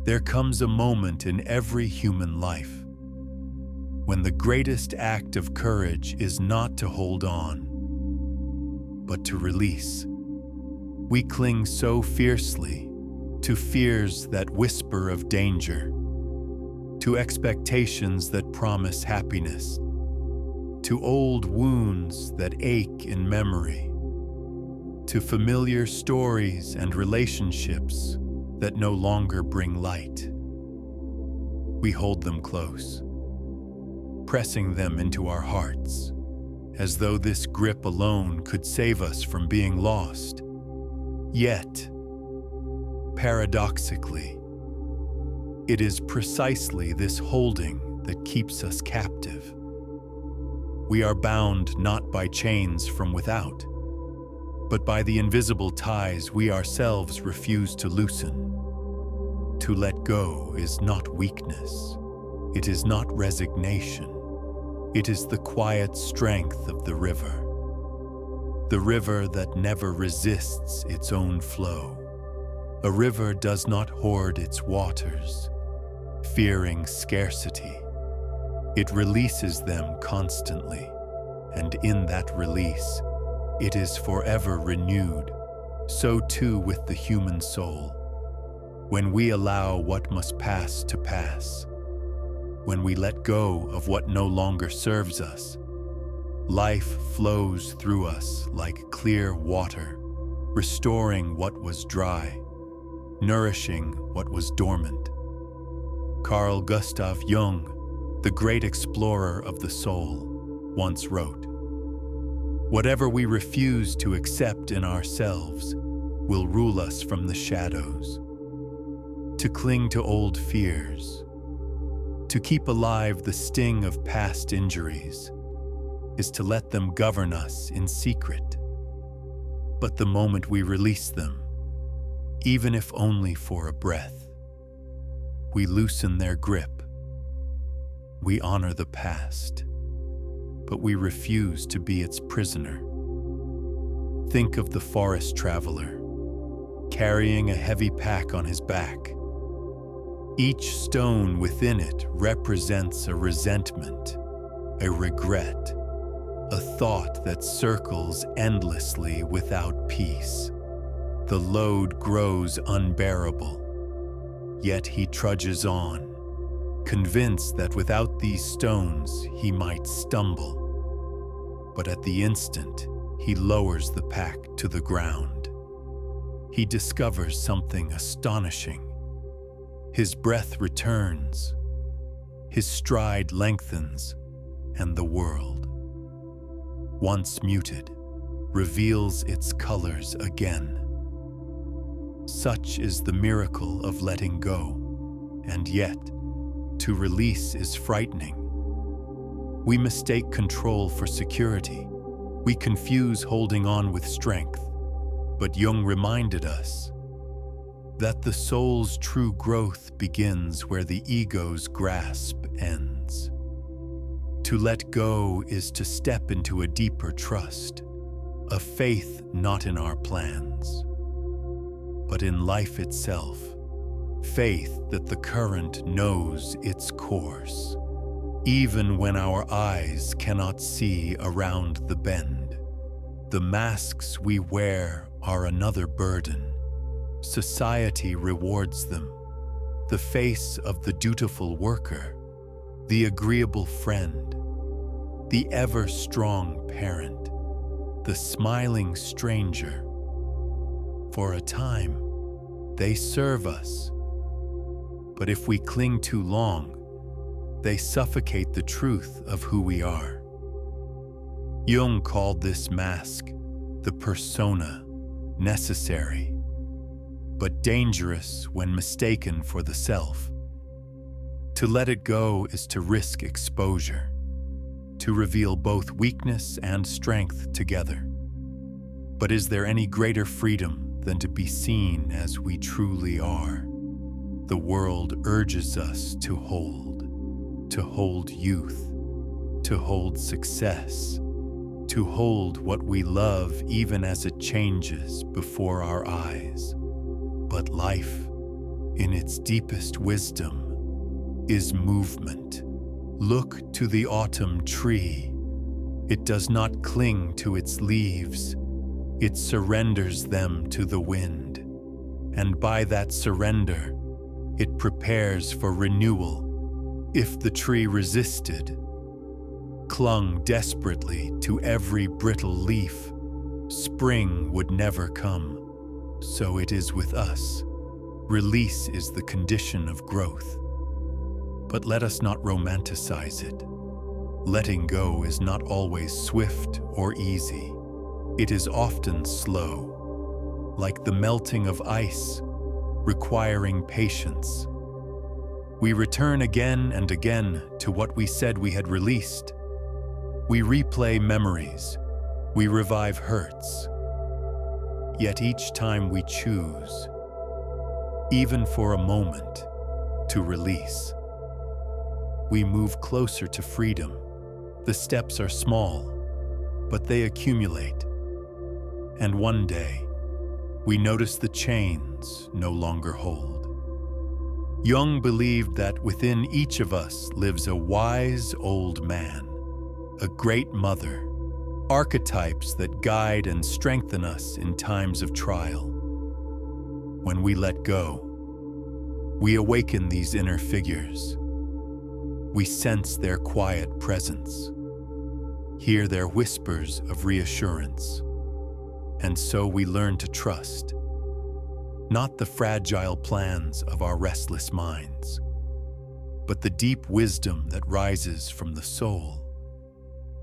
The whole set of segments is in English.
There comes a moment in every human life when the greatest act of courage is not to hold on, but to release. We cling so fiercely to fears that whisper of danger, to expectations that promise happiness, to old wounds that ache in memory, to familiar stories and relationships that no longer bring light. We hold them close, pressing them into our hearts, as though this grip alone could save us from being lost. Yet, paradoxically, it is precisely this holding that keeps us captive. We are bound not by chains from without, but by the invisible ties we ourselves refuse to loosen. To let go is not weakness. It is not resignation. It is the quiet strength of the river that never resists its own flow. A river does not hoard its waters, fearing scarcity. It releases them constantly, and in that release, it is forever renewed. So too with the human soul. When we allow what must pass to pass, when we let go of what no longer serves us, life flows through us like clear water, restoring what was dry, nourishing what was dormant. Carl Gustav Jung, the great explorer of the soul, once wrote, "Whatever we refuse to accept in ourselves will rule us from the shadows." To cling to old fears, to keep alive the sting of past injuries, is to let them govern us in secret. But the moment we release them, even if only for a breath, we loosen their grip. We honor the past, but we refuse to be its prisoner. Think of the forest traveler, carrying a heavy pack on his back. Each stone within it represents a resentment, a regret, a thought that circles endlessly without peace. The load grows unbearable, yet he trudges on, convinced that without these stones he might stumble. But at the instant he lowers the pack to the ground, he discovers something astonishing. His breath returns, his stride lengthens, and the world, once muted, reveals its colors again. Such is the miracle of letting go, and yet, to release is frightening. We mistake control for security. We confuse holding on with strength. But Jung reminded us that the soul's true growth begins where the ego's grasp ends. To let go is to step into a deeper trust, a faith not in our plans, but in life itself, faith that the current knows its course, even when our eyes cannot see around the bend. The masks we wear are another burden. Society rewards them. The face of the dutiful worker, the agreeable friend, the ever-strong parent, the smiling stranger. For a time, they serve us. But if we cling too long, they suffocate the truth of who we are. Jung called this mask the persona, necessary, but dangerous when mistaken for the self. To let it go is to risk exposure, to reveal both weakness and strength together. But is there any greater freedom than to be seen as we truly are? The world urges us to hold youth, to hold success, to hold what we love even as it changes before our eyes. But life in its deepest wisdom, is movement. Look to the autumn tree. It does not cling to its leaves. It surrenders them to the wind. And by that surrender, it prepares for renewal. If the tree resisted, clung desperately to every brittle leaf, spring would never come. So it is with us. Release is the condition of growth. But let us not romanticize it. Letting go is not always swift or easy. It is often slow, like the melting of ice, requiring patience. We return again and again to what we said we had released. We replay memories. We revive hurts. Yet each time we choose, even for a moment, to release, we move closer to freedom. The steps are small, but they accumulate. And one day, we notice the chains no longer hold. Jung believed that within each of us lives a wise old man, a great mother, archetypes that guide and strengthen us in times of trial. When we let go, we awaken these inner figures. We sense their quiet presence, hear their whispers of reassurance, and so we learn to trust, not the fragile plans of our restless minds, but the deep wisdom that rises from the soul.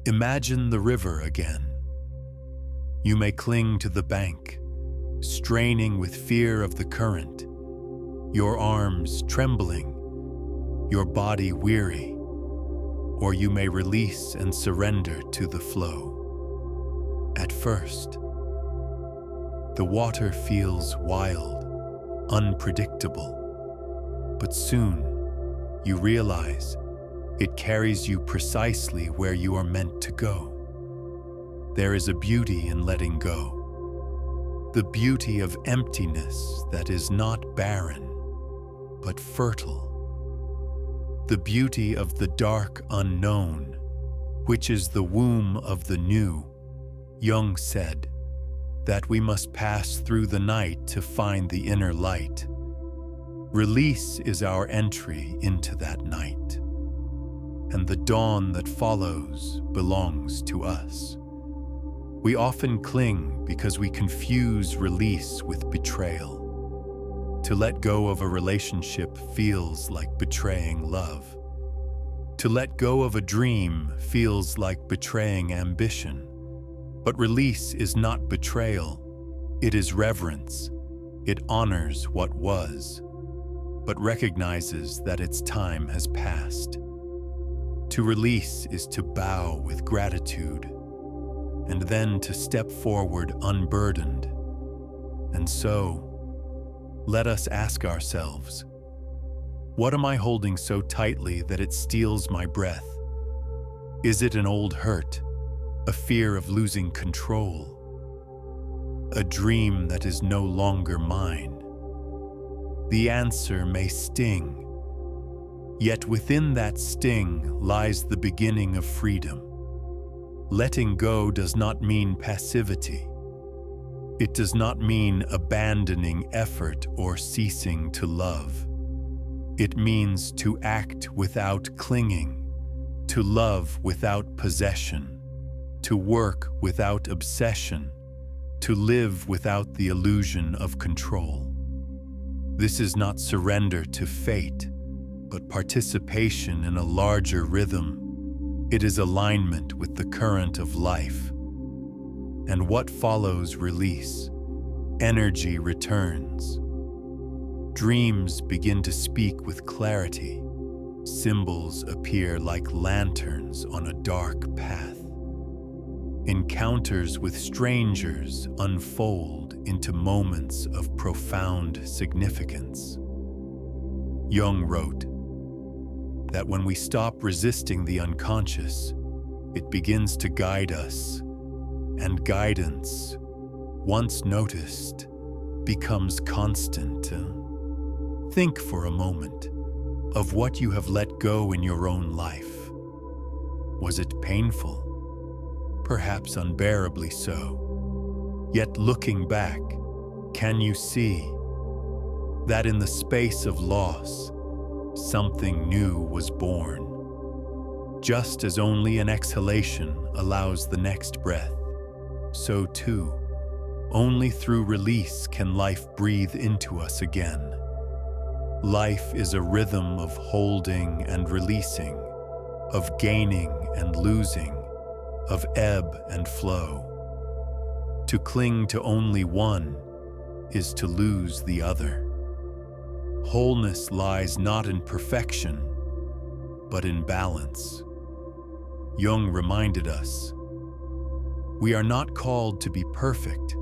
Imagine the river again. You may cling to the bank, straining with fear of the current, your arms trembling, your body weary, or you may release and surrender to the flow. At first, the water feels wild, unpredictable, but soon you realize it carries you precisely where you are meant to go. There is a beauty in letting go, the beauty of emptiness that is not barren, but fertile. The beauty of the dark unknown, which is the womb of the new. Jung said that we must pass through the night to find the inner light. Release is our entry into that night, and the dawn that follows belongs to us. We often cling because we confuse release with betrayal. To let go of a relationship feels like betraying love. To let go of a dream feels like betraying ambition. But release is not betrayal. It is reverence. It honors what was, but recognizes that its time has passed. To release is to bow with gratitude, and then to step forward unburdened. And so, let us ask ourselves, what am I holding so tightly that it steals my breath? Is it an old hurt, a fear of losing control, a dream that is no longer mine? The answer may sting, yet within that sting lies the beginning of freedom. Letting go does not mean passivity. It does not mean abandoning effort or ceasing to love. It means to act without clinging, to love without possession, to work without obsession, to live without the illusion of control. This is not surrender to fate, but participation in a larger rhythm. It is alignment with the current of life. And what follows release? Energy returns. Dreams begin to speak with clarity. Symbols appear like lanterns on a dark path. Encounters with strangers unfold into moments of profound significance. Jung wrote that when we stop resisting the unconscious, it begins to guide us. And guidance, once noticed, becomes constant. Think for a moment of what you have let go in your own life. Was it painful? Perhaps unbearably so. Yet looking back, can you see that in the space of loss, something new was born? Just as only an exhalation allows the next breath, so too, only through release can life breathe into us again. Life is a rhythm of holding and releasing, of gaining and losing, of ebb and flow. To cling to only one is to lose the other. Wholeness lies not in perfection, but in balance. Jung reminded us, we are not called to be perfect,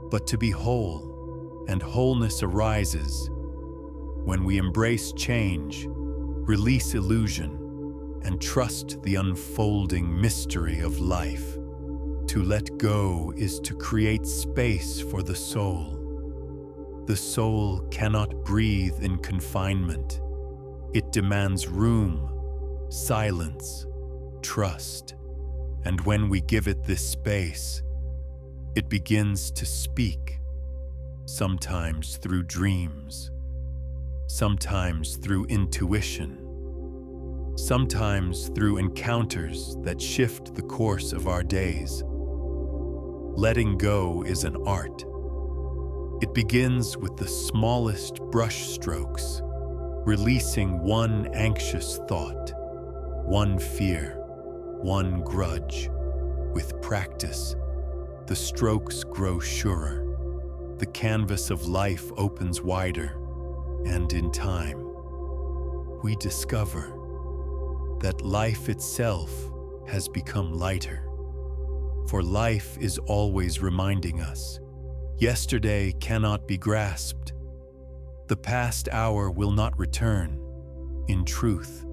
but to be whole, and wholeness arises when we embrace change, release illusion, and trust the unfolding mystery of life. To let go is to create space for the soul. The soul cannot breathe in confinement. It demands room, silence, trust. And when we give it this space, it begins to speak, sometimes through dreams, sometimes through intuition, sometimes through encounters that shift the course of our days. Letting go is an art. It begins with the smallest brush strokes, releasing one anxious thought, one fear, one grudge. With practice, the strokes grow surer. The canvas of life opens wider, and in time, we discover that life itself has become lighter. For life is always reminding us, yesterday cannot be grasped. The past hour will not return. In truth,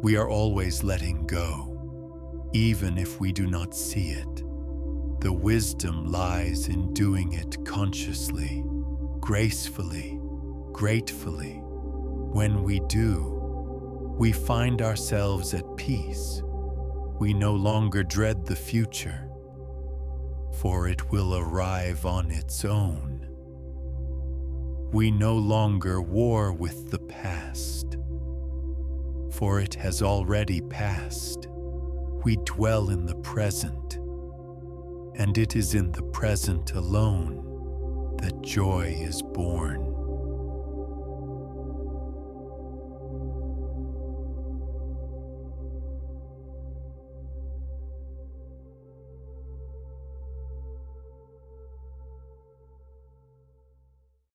we are always letting go, even if we do not see it. The wisdom lies in doing it consciously, gracefully, gratefully. When we do, we find ourselves at peace. We no longer dread the future, for it will arrive on its own. We no longer war with the past, for it has already passed. We dwell in the present, and it is in the present alone that joy is born.